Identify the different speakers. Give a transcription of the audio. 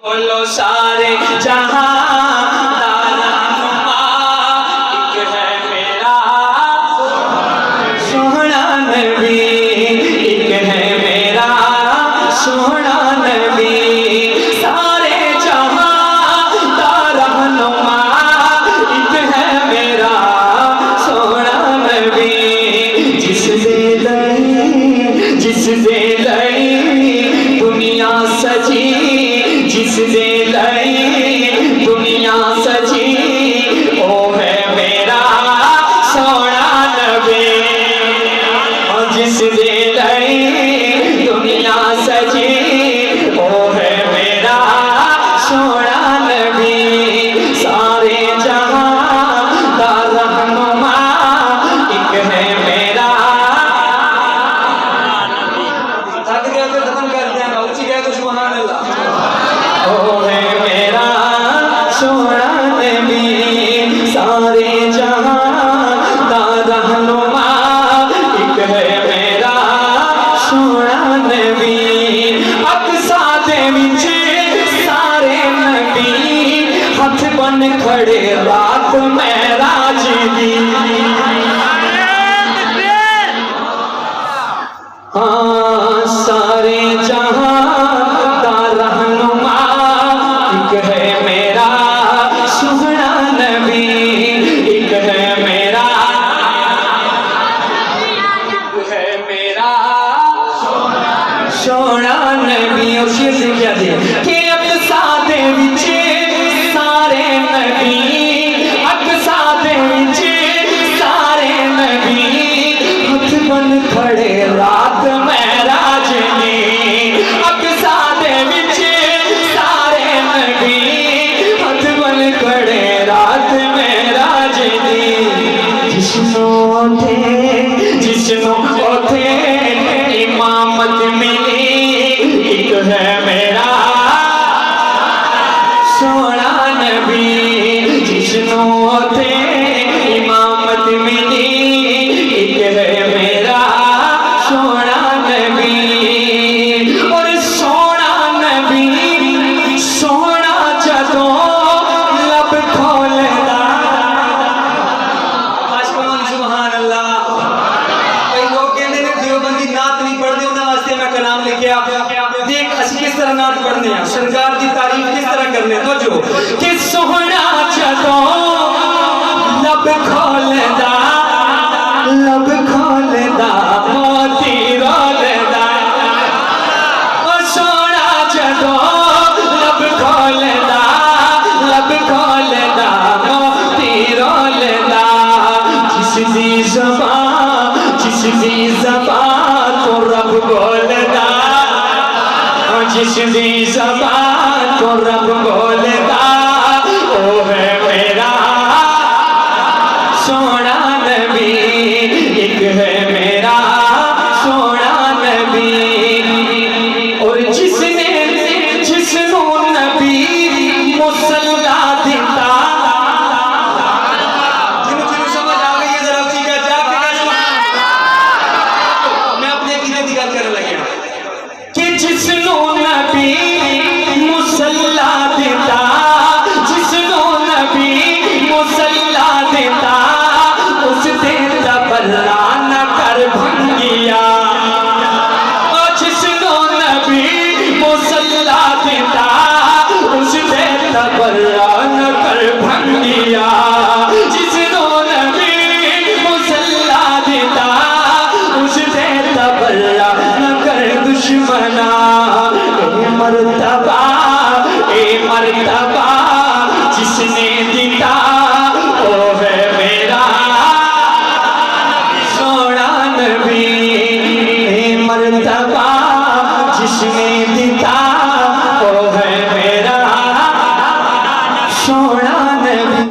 Speaker 1: बोलो सारे जहां दारानुमा, एक है मेरा सोहना नबी, एक है मेरा सोहना नबी। सारे जहां दारानुमा, एक है मेरा सोहना नबी। जिस दे लई दुनिया सजी, जिस दे लई दुनिया सजी, ओ है मेरा सोना नबी। और जिस दे लई दुनिया सजी, ओ है मेरा सोना नबी। सारे जहां का रहनुमा, एक है मेरा। थक गया तो खत्म कर देना, ऊंची गया तो सुभान अल्लाह। ओ है मेरा सोना नबी, सारे जहां का रहनुमा, एक है मेरा सोना नबी। अक्सा दे विच सारे नबी, हथ बन खड़े रात महराज दी। हाँ सारे जहां का रहनुमा, एक है मेरा सोहना नबी, एक है मेरा, एक है मेरा सोहना नबी। और शेर से क्या दे कि अक्सा दे विच सारे नबी, अक्सा दे विच सारे नबी, हथ बन खड़े रात महराज ने। अक्सा दे विच सारे नबी, हथ बन खड़े रात महराज ने। जिसनो ओथे इमामत मिली, एक है मेरा सोना नबी। जिसनो ओथे इमामत मिली, एक है मेरा सोना नबी। और सोना नबी सोना जदों लब खोलदा, सुभान अल्लाह। कई लोग कहते ने देवबंदी नात नहीं पढ़ते, उन्हां वास्ते मैं कलाम लिखिया। देख असि किस तरह नात पढ़ने हैं, सरकार की तारीफ किस तरह करने हैं। तो जो कि सोना जदों लब खोलदा, लब खोलदा मोती रोलदा। ओ सोना जदों लब खोलदा, लब खोलदा मोती रोलदा। जिसदी ज़बान तो रब बोलदा, जिसदी ज़बान तो रब बोलदा, ओ है मेरा सोना नबी, एक है मेरा सोना नबी। और जिसनों नबी मुसल्ला दिता, जिन्हों समझ आ गई है जरा उसी का जाके मैं अपने कीदे की गल करने लगे कि जिसनों नबी मुसल्ला दिता, जिसनों नबी मुसल्ला दिता, उस दिन तबर्रा न कर भंगिया। जिसनों नबी मुसल्ला दिता, उस दिन तबर्रा न कर भंगिया। जिसनों नबी मुसल्ला दिता, उस दिन तबर्रा न कर दुश्मना। ए मर्तबा जिसने दिता, ओ है मेरा सोना नबी। ए मर्तबा जिसने